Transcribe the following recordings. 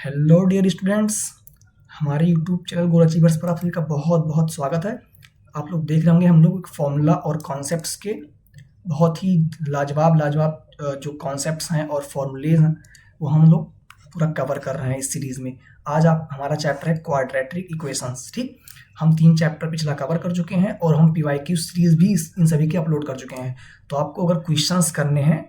Hello dear students, हमारे YouTube channel गोल achievers पर आप सभी का बहुत बहुत स्वागत है। आप लोग देख रहे होंगे हम लोग फॉर्मूला और कॉन्सेप्ट्स के बहुत ही लाजवाब लाजवाब जो कॉन्सेप्ट्स हैं और फॉर्मूलेज हैं वो हम लोग पूरा कवर कर रहे हैं इस सीरीज़ में। आज आप हमारा चैप्टर है क्वाड्रेटिक इक्वेशंस। ठीक, हम 3 चैप्टर पिछला कवर कर चुके हैं और हम पीवाईक्यू सीरीज़ भी इन सभी के अपलोड कर चुके हैं। तो आपको अगर क्वेश्चंस करने हैं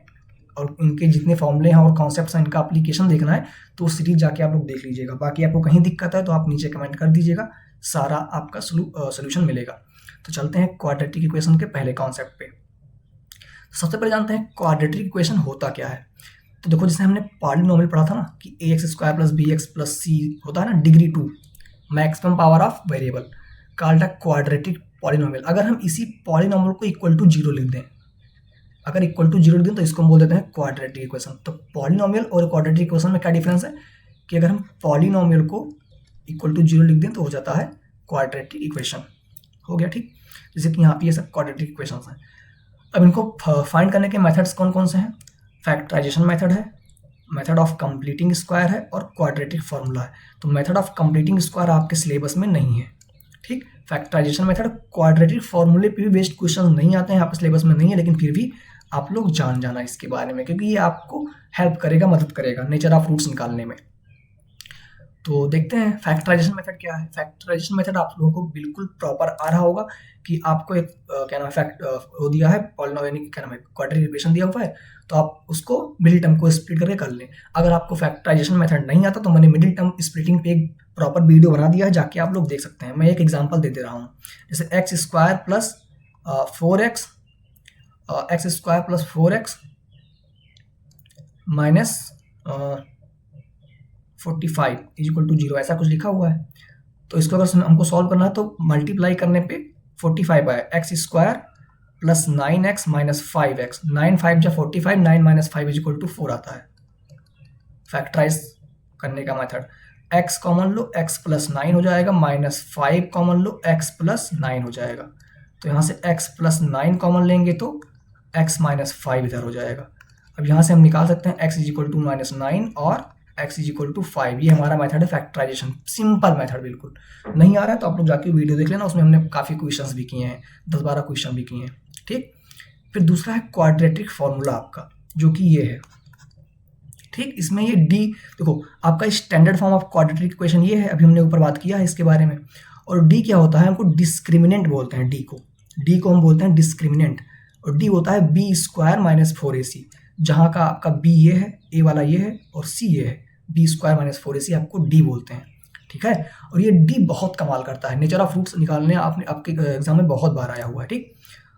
और इनके जितने फॉर्मूले हैं और कॉन्सेप्ट्स हैं इनका एप्लीकेशन देखना है तो सीरीज जाके आप लोग देख लीजिएगा। बाकी आपको कहीं दिक्कत है तो आप नीचे कमेंट कर दीजिएगा, सारा आपका सोल्यूशन मिलेगा। तो चलते हैं क्वाड्रेटिक इक्वेशन के पहले कॉन्सेप्ट पे। सबसे पहले जानते हैं क्वाड्रेटिक इक्वेशन होता क्या है। तो देखो, जैसे हमने पॉलिनोमियल पढ़ा था ना कि ax² + bx + c होता है ना, degree 2 maximum power of variable, called a quadratic polynomial. अगर हम इसी पॉलिनोमियल को इक्वल टू 0 लिख दें, अगर इक्वल टू 0 लिख दें तो इसको हम बोल देते हैं क्वाड्रेटिक इक्वेशन। तो पॉलिनोमियल और क्वाड्रेटिक इक्वेशन में क्या डिफरेंस है कि अगर हम पॉलिनोमियल को इक्वल टू 0 लिख दें तो हो जाता है क्वाड्रेटिक इक्वेशन। हो गया, ठीक। जैसे कि यहाँ पे ये सब क्वाड्रेटिक इक्वेशन हैं। अब इनको फाइंड करने के मेथड्स कौन कौन से हैं। फैक्टराइजेशन मेथड है, मेथड ऑफ कंप्लीटिंग स्क्वायर है और क्वाड्रेटिक फार्मूला है। तो मेथड ऑफ कंप्लीटिंग स्क्वायर आपके सिलेबस में नहीं है, ठीक। फैक्टराइजेशन मेथड, क्वाड्रेटिक फार्मूले पे भी बेस्ड क्वेश्चन नहीं आते हैं, आपके सिलेबस में नहीं है, लेकिन फिर भी आप लोग जान जाना इसके बारे में क्योंकि ये आपको हेल्प करेगा, मदद करेगा नेचर ऑफ रूट्स निकालने में। तो देखते हैं फैक्टराइजेशन मेथड क्या है। फैक्टराइजेशन मेथड आप लोगों को बिल्कुल प्रॉपर आ रहा होगा कि आपको एक क्या नाम है वो दिया है पॉलिनोमियल, क्या नाम है क्वाड्रेटिक इक्वेशन दिया हुआ है, तो आप उसको मिडिल टर्म को स्प्लिट करके कर लें। अगर आपको फैक्टराइजेशन मेथड नहीं आता तो मैंने मिडिल टर्म स्प्लिटिंग पे एक प्रॉपर वीडियो बना दिया है, जाके आप लोग देख सकते हैं। मैं एक एग्जांपल दे दे रहा हूँ, जैसे x² + 4x x² + 4x - 45 = 0 ऐसा कुछ लिखा हुआ है। तो इसको अगर हमको सॉल्व करना है तो मल्टीप्लाई करने पे 45 आया, x² + 9x - 5x, 9 5 जा 45, 9 - 5 = 4 आता है। फैक्टराइज करने का मेथड, x कॉमन लो, x + 9 हो जाएगा, -5 कॉमन लो, x + 9 हो जाएगा। तो यहाँ से x + 9 कॉमन लेंगे तो x - 5 इधर हो जाएगा। अब यहाँ से हम निकाल सकते हैं x = -9 और x = 5। ये हमारा मेथड है फैक्टराइजेशन, सिंपल मेथड। बिल्कुल नहीं आ रहा है तो आप लोग जाके वीडियो देख लेना, उसमें हमने काफ़ी क्वेश्चंस भी किए हैं, 10-12 क्वेश्चन भी किए हैं, ठीक। फिर दूसरा है क्वाड्रेटिक फार्मूला आपका, जो कि ये है, ठीक। इसमें ये d, देखो आपका standard form of quadratic equation ये है, अभी हमने ऊपर बात किया है इसके बारे में। और d क्या होता है, हमको डिस्क्रिमिनेंट बोलते हैं। d को हम बोलते हैं डिस्क्रिमिनेंट, और d होता है b² - 4ac, जहाँ का आपका b ये है, a वाला ये है और c ये है, b² - 4ac आपको d बोलते हैं, ठीक है। और ये d बहुत कमाल करता है, नेचर ऑफ रूट्स निकालने आपके एग्जाम में बहुत बार आया हुआ है, ठीक।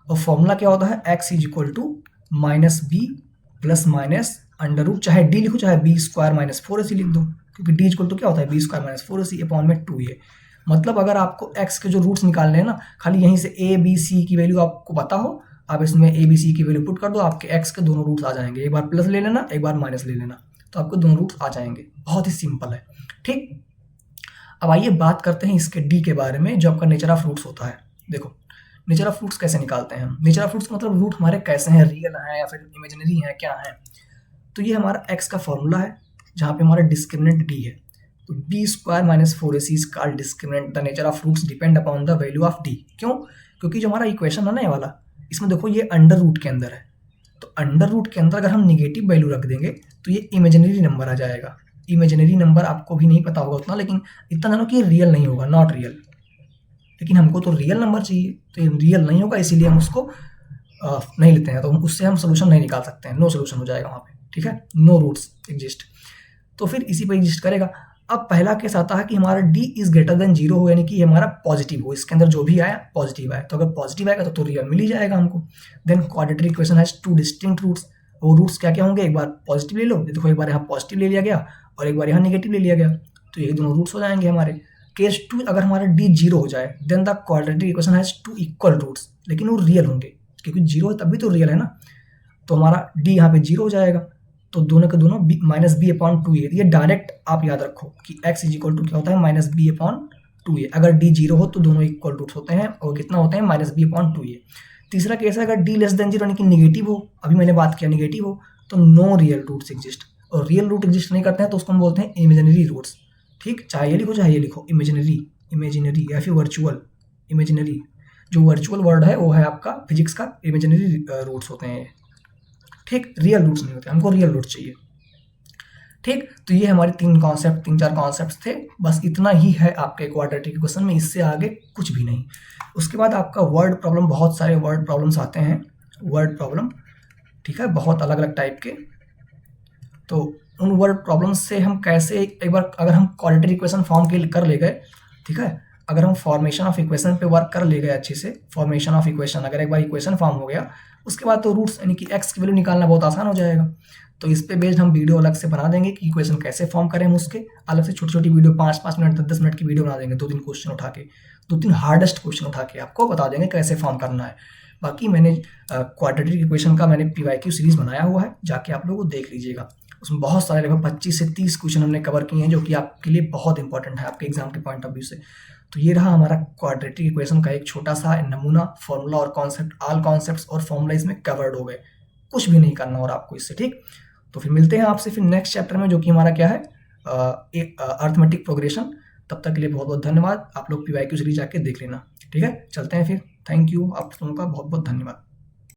और फॉर्मूला क्या होता है, x = -b ± अंडर रूट, चाहे d लिखो चाहे b² - 4ac लिख दो, क्योंकि d = क्या होता है, b² - 4ac अपॉन में 2a। मतलब अगर आपको x के जो रूट्स निकालने हैं ना, खाली यहीं से a b c की वैल्यू आपको पता हो, आप इसमें a b c की वैल्यू पुट कर दो, आपके x के दोनों रूट्स आ जाएंगे। एक बार प्लस ले लेना, एक बार माइनस ले लेना, तो आपको दोनों रूट्स आ जाएंगे। बहुत ही सिंपल है, ठीक। अब आइए बात करते हैं इसके d के बारे में, जो आपका नेचर ऑफ रूट्स होता है। देखो, नेचर ऑफ रूट्स कैसे निकालते हैं हम। नेचर ऑफ रूट्स का मतलब रूट हमारे कैसे हैं, रियल हैं या फिर इमेजिनरी हैं, क्या है। तो ये हमारा x का फॉर्मूला है, जहाँ पे हमारा डिस्क्रिमिनेंट d है। तो b² - 4ac is called discriminant. The nature of roots depend upon the value of d। क्यों? क्योंकि जो हमारा इक्वेशन है ना ये वाला, इसमें देखो ये अंडर रूट के अंदर है, तो अंडर रूट के अंदर अगर हम निगेटिव वैल्यू रख देंगे तो ये इमेजिनरी नंबर आ जाएगा। इमेजिनरी नंबर आपको भी नहीं पता होगा उतना, लेकिन इतना जानो कि रियल नहीं होगा, नॉट रियल। लेकिन हमको तो रियल नंबर चाहिए, तो ये रियल नहीं होगा, इसीलिए हम उसको नहीं लेते हैं, तो उससे हम सोल्यूशन नहीं निकाल सकते हैं, नो सोल्यूशन हो जाएगा वहाँ पे, ठीक है, नो रूट्स एग्जिस्ट। तो फिर इसी पर एग्जिस्ट करेगा। अब पहला केस आता है कि हमारा d > 0 हो, यानी कि हमारा पॉजिटिव हो, इसके अंदर जो भी आया पॉजिटिव आया। तो अगर पॉजिटिव आएगा तो रियल मिल ही जाएगा हमको। Then quadratic equation has 2 distinct roots. वो रूट्स क्या क्या होंगे, एक बार पॉजिटिव ले लो, देखो एक बार यहाँ पॉजिटिव ले लिया गया और एक बार यहाँ निगेटिव ले लिया गया, तो ये दोनों रूट्स हो जाएंगे हमारे। केस 2, अगर हमारा d 0 हो जाए, then the quadratic equation has 2 equal roots, लेकिन वो रियल होंगे, क्योंकि 0 है तभी तो रियल है ना। तो हमारा d यहाँ पे 0 हो जाएगा, तो दोनों के दोनों -b/2a। ये डायरेक्ट आप याद रखो कि x = क्या होता है, -b/2a। अगर d 0 हो तो दोनों इक्वल रूट्स होते हैं, और कितना होते हैं, -b/2a। तीसरा केस है अगर d <0 यानी कि निगेटिव हो, अभी मैंने बात किया निगेटिव हो, तो नो रियल रूट्स एग्जिस्ट। और रियल रूट एग्जिस्ट नहीं करते हैं तो उसको हम बोलते हैं इमेजिनरी रूट्स। ठीक, चाहे ये लिखो चाहे ये लिखो, इमेजिनरी या फिर वर्चुअल। इमेजिनरी, जो वर्चुअल वर्ड है वो है आपका फिजिक्स का इमेजिनरी रूट्स होते हैं। ठीक, रियल रूट्स नहीं होते, हमको रियल रूट चाहिए। ठीक, तो ये हमारे तीन चार कॉन्सेप्ट थे, बस इतना ही है आपके क्वाड्रेटिक इक्वेशन में, इससे आगे कुछ भी नहीं। उसके बाद आपका वर्ड प्रॉब्लम, बहुत सारे वर्ड प्रॉब्लम्स आते हैं, वर्ड प्रॉब्लम, ठीक है, बहुत अलग अलग टाइप के। तो उन वर्ड प्रॉब्लम्स से हम कैसे, एक बार अगर हम क्वाड्रेटिक इक्वेशन फॉर्म के कर ले गए, ठीक है, अगर हम फॉर्मेशन ऑफ इक्वेशन पे वर्क कर ले गए अच्छे से, फॉर्मेशन ऑफ इक्वेशन, अगर एक बार इक्वेशन फॉर्म हो गया, उसके बाद तो रूट्स यानी कि एक्स की वैल्यू निकालना बहुत आसान हो जाएगा। तो इस पे बेस्ड हम वीडियो अलग से बना देंगे कि इक्वेशन कैसे फॉर्म करें हम, उसके अलग से छोटी छोटी वीडियो 5-5 मिनट 10 मिनट की वीडियो बना देंगे, 2-3 क्वेश्चन उठा के, 2-3 हार्डेस्ट क्वेश्चन उठा के आपको बता देंगे कैसे फॉर्म करना है। बाकी मैंने क्वाड्रेटिक इक्वेशन का मैंने PYQ सीरीज बनाया हुआ है, जाके आप लोग देख लीजिएगा। उसमें बहुत सारे लगभग 25 से 30 क्वेश्चन हमने कवर किए हैं, जो कि आपके लिए बहुत इंपॉर्टेंट है आपके एग्जाम के पॉइंट ऑफ व्यू से। तो ये रहा हमारा क्वाड्रेटिक इक्वेशन का एक छोटा सा नमूना, फॉर्मूला और कॉन्सेप्ट, ऑल कॉन्सेप्ट्स और फॉर्मूला इसमें कवर्ड हो गए, कुछ भी नहीं करना और आपको इससे। ठीक, तो फिर मिलते हैं आपसे फिर नेक्स्ट चैप्टर में, जो कि हमारा क्या है, अर्थमेटिक प्रोग्रेशन। तब तक के लिए बहुत बहुत धन्यवाद, आप लोग PYQ सीरीज जाके देख लेना। ठीक है, चलते हैं फिर, थैंक यू, आप लोगों का बहुत बहुत धन्यवाद।